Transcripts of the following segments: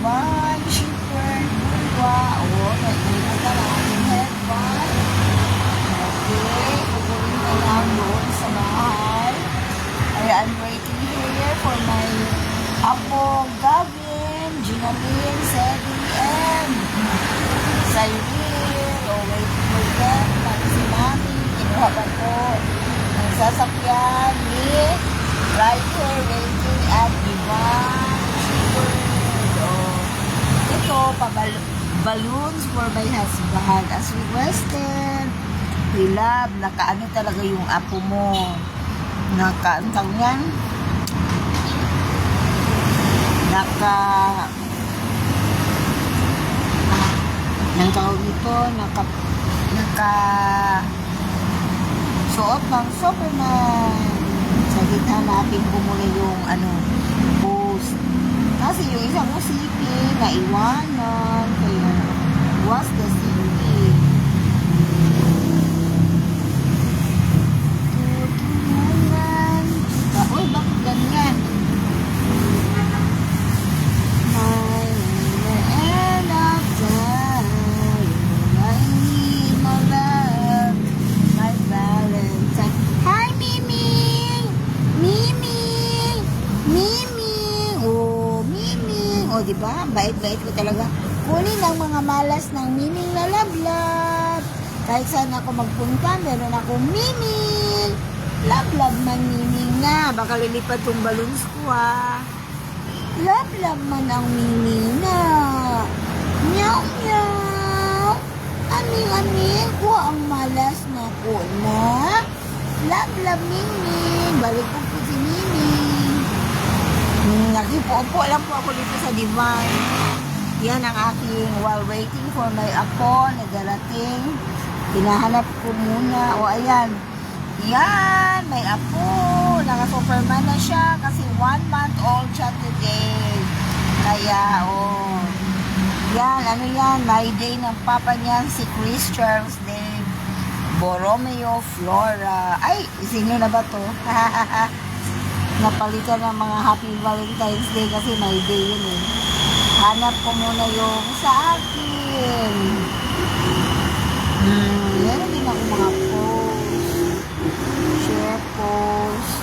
Divine Shepherd Bulwa. Nagpunta na ating headband. Okay, pupunin na lang doon sa bahay. I'm waiting here for my apo Gavin, Ginalyn, Sedi, and Cyril. Waiting for them. Pati si Mami, kinuha pa po ng sasakyan ni Rider waiting at Divine Shepherd. Ito, balloons for my husband. As requested, we love, nakaano talaga yung apo mo. Nakaantang yan. Nang tawag ito, suot ng Superman. Sa gitna natin muna yung post. Kasi yung isang usipin, naiwanan. Kaya, was the city. Tutulungan. Uy, bakit ganyan? Diba? Bait-bait ko talaga. Kunin ang mga malas ng Miming na lablab. Kahit saan ako magpunta, meron akong Miming. Lablab man Miming na. Baka lilipad tong balloons ko Lablab man ang Miming na. Meow, meow. Aming-aming ko ang malas na ko na. Lablab Miming. Balik ko po si Miming. Nakipo-upo lang po ako dito sa Divine. Yan ang aking while waiting for my apo na darating. Hinahanap ko muna. Ayan. Yan, may apo. Naka-Superman na siya kasi 1 month old siya today. Kaya, yan, yan, my day ng papa niyan, si Chris Charles Dave Borromeo Flora. Ay, sino na ba to? Napalitan ng mga Happy Valentine's Day kasi may day yun Hanap ko muna yung sa akin. Meron din ako mga post. Share post.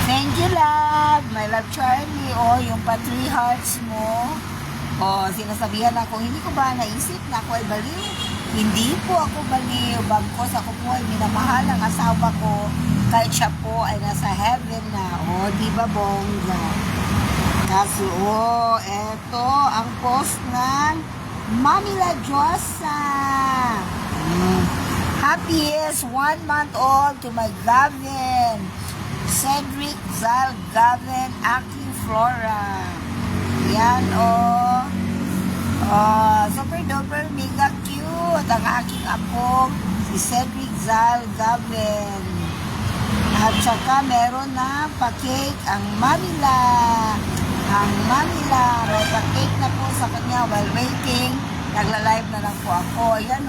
Thank you, love. My love, Charlie. Yung pa 3 hearts mo. Sinasabihan ako, hindi ko ba naisip na ako ay baliw? Hindi po ako baliw. Bagkos ako po ay minamahal ang asawa ko. Kahit siya po ay nasa heaven na. Di ba bongga? Kasi, eto ang post ng Mami La Diosa. Happiest 1 month old to my Gavin. Cedric, Zal, Gavin, Aki, Flora. Yan, super duper, mega cute. Ang aking apo, si Cedric, Zal, Gavin. At saka meron na pa-cake ang Manila. Ang Manila, may pa-cake na po sa kanya while waiting. Nagla-live na lang po ako. Yan,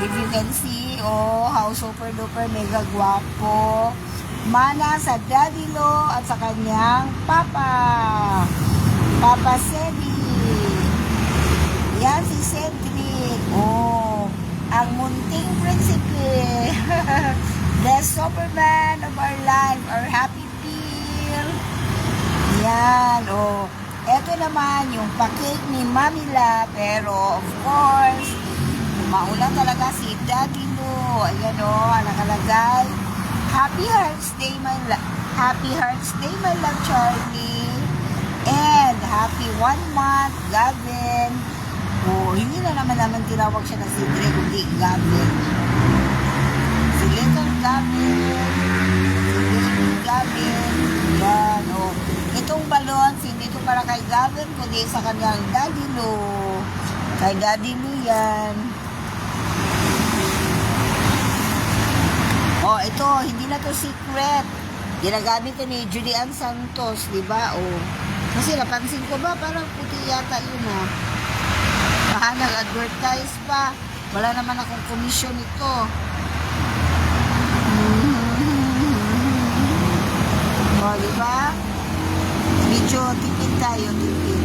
if you can see, how super duper, mega guwapo. Mana sa Daddy Lo at sa kanyang Papa Cedric. Yan si Cedric. Ang munting prinsipe. The Superman of our life, our happy pill. Yan, eto naman yung pa-cake ni Mamila, pero of course, mauna talaga si Daddy Lo. Ayan nakalagay. Happy Hearts Day, my love, Charlie. And happy 1 month, Gavin. Hindi na naman tinawag siya na Cedric, kundi Gavin. Si Little Gavin. Yan, itong balon, hindi ito para kay Gavin, kundi sa kanyang Daddy Lo. Kay Daddy Lo yan. Ito, hindi na to secret. Ginagamit to ni Julian Santos, di ba? Kasi napansin ko ba, parang puti yata yun ha, nag-advertise pa. Wala naman akong commission ito. O, diba? Medyo tipid tayo, tipid.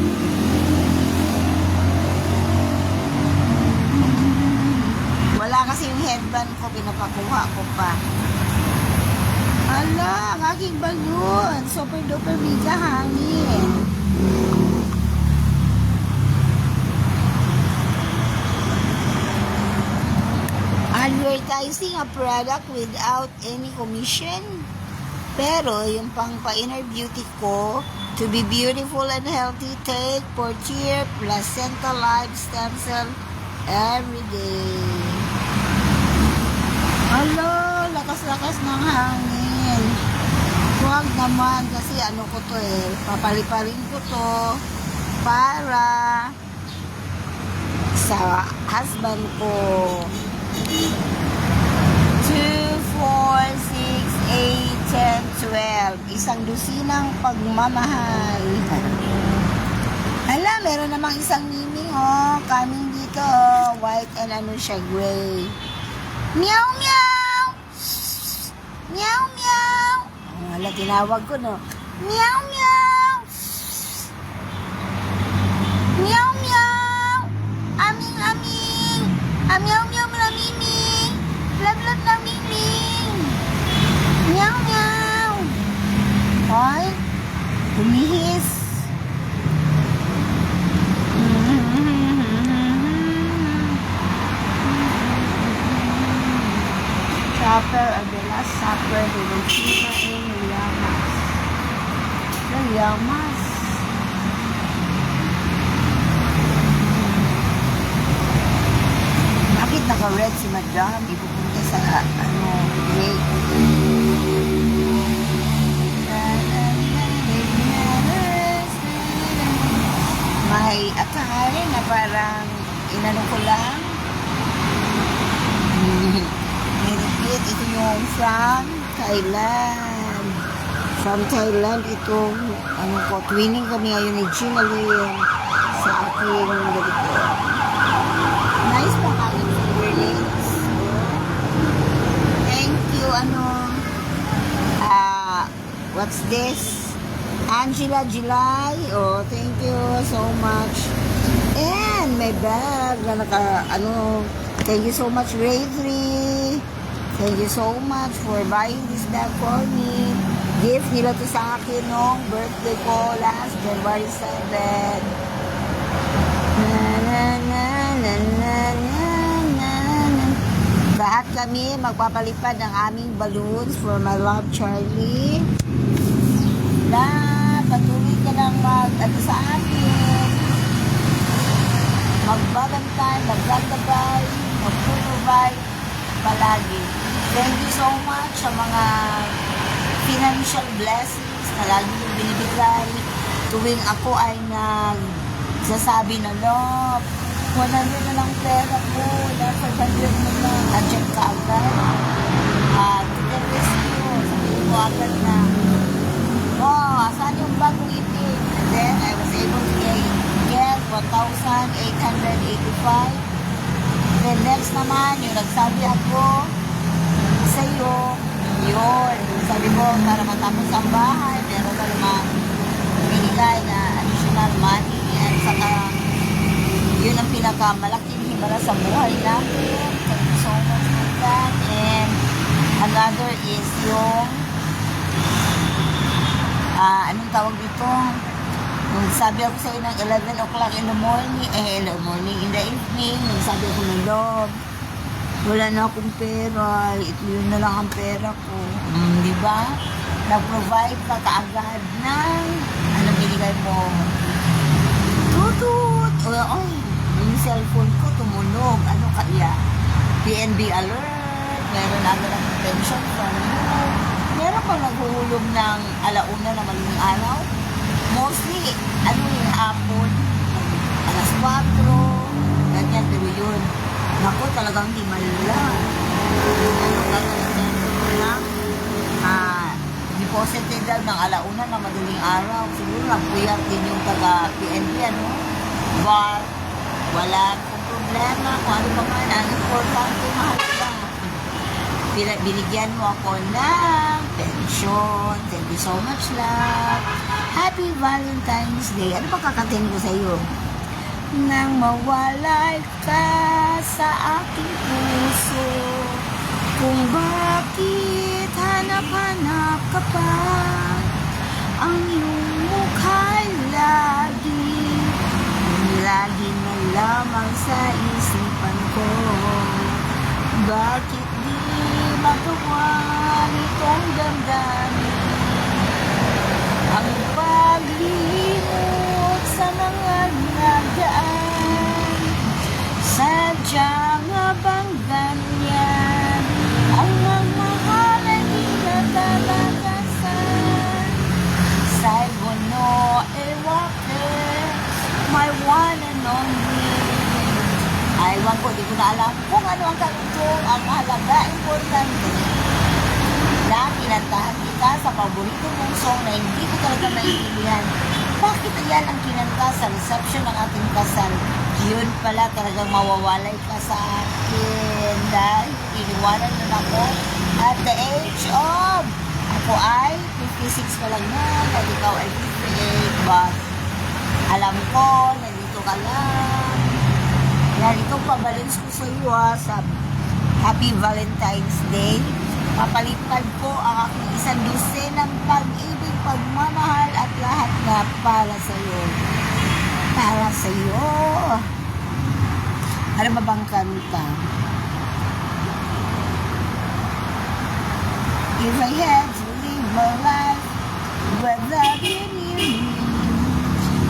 Wala kasi yung headband ko, pinapakuha ko pa. Ala, ang aking balloon. Super duper mega hangin. Advertising a product without any commission. Pero yung pang pa-inner beauty ko, to be beautiful and healthy, take Portier Placenta Live Stem Cell every day. Alo, lakas-lakas ng hangin. Huwag naman kasi ano ko to papalipalin ko to para sa husband ko. 2, 4, 6, 8, 10, 12. Isang dusinang pagmamahal. Hala, meron namang isang miming, coming dito, white and ano siya, gray. Meow, meow! Meow, meow! Hala, tinawag ko, no? Meow, meow! Meow, meow! Aming, aming! Meow, meow, na miming! Love, love na miming! Meow, meow! Ay, humihis. Supper of the last supper de Lucina en Llamas. The Llamas. Bakit naka-red si Madam? Ipupunta sa break. May atahari na parang inano ko lang. Ito yung from Thailand. From Thailand, itong twinning kami ngayon ni Gina Lynn sa aking ganito. Nice pa kain sa earrings. Thank you, what's this? Angela July. Oh, thank you so much. And my bag na thank you so much, Ray 3. Thank you so much for buying this bag for me. Gift nila to sa akin nung birthday ko last January 7. Lahat kami magpapalipad ng aming balloons for my love, Charlie. Na patuloy ka lang sa akin. Magbabantay, maglalabay, magpuprovide palagi. Thank you so much sa mga financial blessings na lagi yung binibigay tuwing ako ay nagsasabi na, Love, 100 na lang pera ko, 500 na lang, na-check ka agad. To the rescue, sabihin ko agad na, asan yung bagong itin? And then, I was able to get 1,885. Then next naman, yung nagsabi ako sa iyo, yun. Sabi ko, para matapos ang bahay, meron ka naman binigay na additional money. And saka, yun ang pinakamalaking himala sa buhay natin. Thank you so much for that. And another is yung, anong tawag dito? Nung sabi ako sa iyo ng 11 o'clock in the morning, in the evening, nung sabi ako ng Love, wala na akong pera, ito yun na lang ang pera ko. Di ba? Nag-provide ka kaagad ng, binigay mo? Tutut! Yung cellphone ko tumunog. Ano kaya? PNB alert, meron agad ang pension from you. Meron pang naghuhulog ng alauna na maling araw. Mostly, yung hapon, alas 4, ganyan, pero yun. Naku, talagang di malala. Deposited daw ng alauna na madaling araw. Siguro, nagpuyat din yung taga-PNB, But, wala ko problema, kung ano pa man, ang importante, mahalaga. Binigyan mo ako ng pensyon. Thank you so much, love. Happy Valentine's Day. Ano pa kakatin ko sa iyo? Nang mawalay ka sa aking puso, kung bakit hanap-hanap ka pa, ang iyong mukha'y lagi na lamang sa isipan ko. Bakit di magawa nitong damdamin ang paglimot sa mga nagdaan? Sadya nga bang ganyan ang magmahal ay di natalakasan? Saibono ewake, my one and only. Aywan ko, di ko na alam kung ano ang kalutong, ang mahalaga, importante. Na kinantahan kita sa paborito mong song na hindi ko talaga naiintindihan. Bakit yan ang kinanta sa reception ng ating kasal? Yun pala talagang mawawalay ka sa akin dahil iniwanan mo na ako at the age of, ako ay 56 pa lang yan at ikaw ay 58, but alam ko, nandito ka lang. Yan, itong pabalins ko sa iyo sa Happy Valentine's Day. Papalipad ko ang aking isang dosenang pag-ibig, pagmamahal at lahat na para sa iyo. Para sa iyo. Ano ba bang kanta? If I had to live my life without you,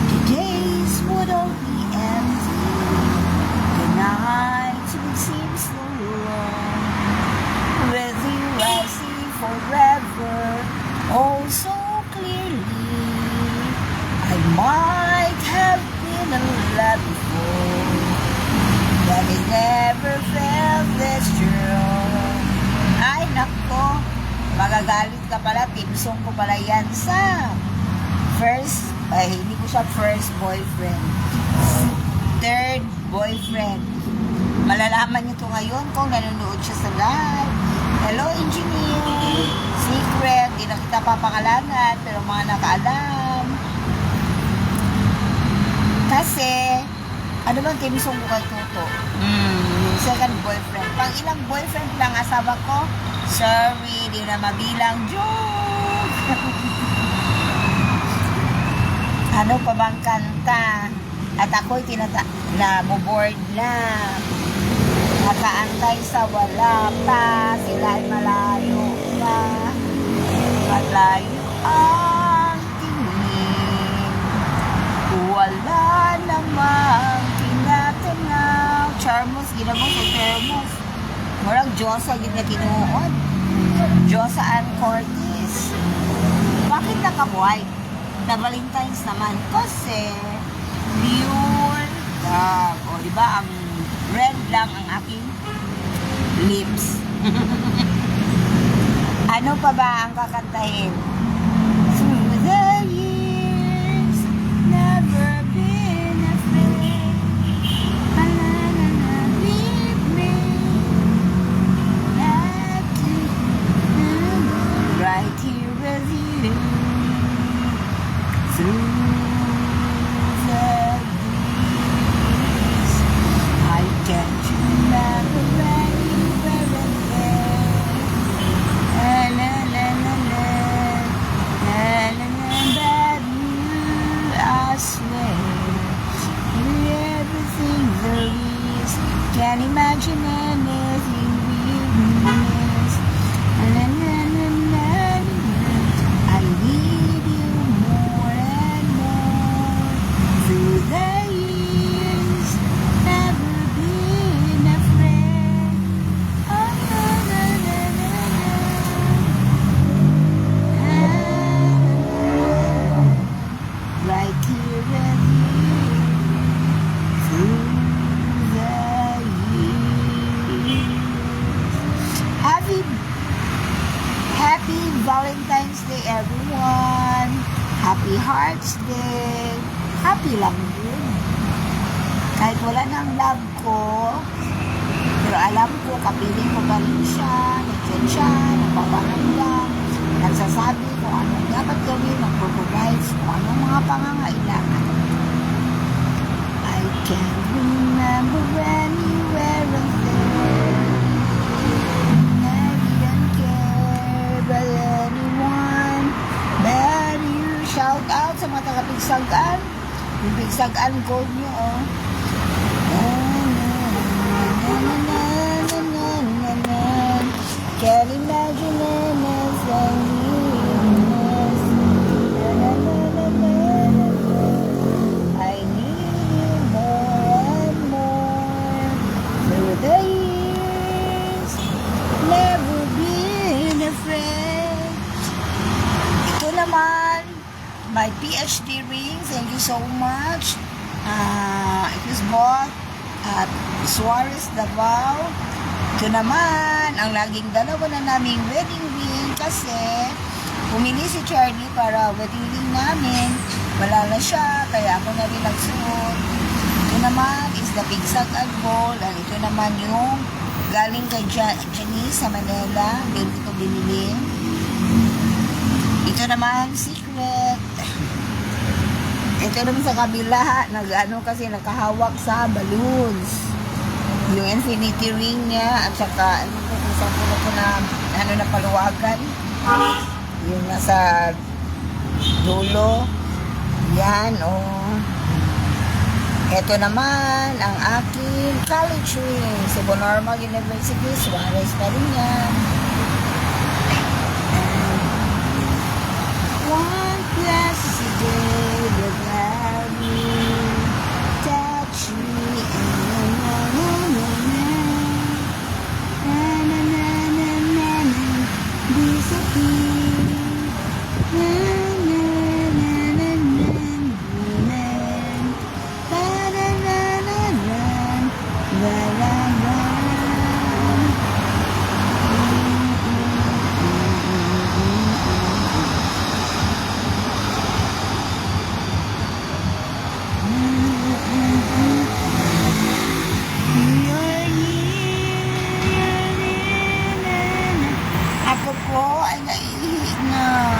the days would all be empty. The nights would seem so long. With you I see forever, oh so clearly. I might have been in love before, but I never felt this strong. Ay nako, magagalit ka pala, timsong ko pala yan sa hindi ko siya first boyfriend. Third boyfriend. Malalaman niyo to ngayon kung nanonood siya sa live. Hello, engineer. Secret. Di na kita papangalanan, pero mga nakaalam. Kasi, ano bang timisong ko kay Toto? Second boyfriend. Pang ilang boyfriend lang asawa ko? Sorry, di na mabilang. Joke! Ano pa bang kanta? At ako'y boboard na. Nakaantay sa wala pa. Sila'y malayo pa. Malayo ang tingin. Wala namang tinatanaw. Charmos, ginamos o termos. Murang Diyosa yun na tinuod. Diyosa Ann Cortez. Bakit naka-white? Na Valentine's naman. Kasi pure love. O, diba? Ang red lang ang aking lips. Ano pa ba ang kakantahin? Through the years, never been afraid. Leave me right here with you. Through the years, I can't remember anywhere and there. La la la la la la la but you, I swear, everything there is. Can't imagine anything we miss. La la la la la. I need you more and more. Through the years, never been afraid. Oh, la, la, la, la, la. Right here with you. Through the years. Happy Valentine's Day, everyone. Happy Hearts Day. Happy lang din. Kahit wala ng love ko. Pero alam ko, kapiling ko pa rin siya, nandiyan siya, napaparamdam, nagsasabi kung anong dapat gawin, nagpo-provide kung anong mga pangangailangan. I can't remember anywhere else there. I didn't care about anyone but you. Shout out sa mga taga-Pigsagan. Yung Pigsagan gold nyo, oh. Can't imagine anything. I need you more and more. Through the years, never been afraid. Ito naman, my PhD ring. Thank you so much. It was bought at Suarez, Davao. Ito naman, ang laging dalawa na naming wedding ring kasi pumili si Charlie para wedding ring namin. Wala na siya, kaya ako na rin nagsuot. Ito naman is the Pigsagan gold. At ito naman yung galing kay Janice sa Manila. Dito ko binili. Ito naman, secret. Ito naman sa kabila, kasi nakahawak sa balloons. Yung infinity ring niya at saka kung saan ko na paluwagan. Yung nasa dulo. Yan, oh. Ito naman ang aking college ring. Cebu Normal University, Suarez pa rin yan. One blessed day without you, touch me, ako po ay naiihi na.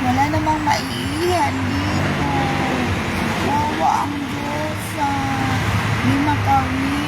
Wala namang maiihan dito. Wawa ang Diyos. Di makawin.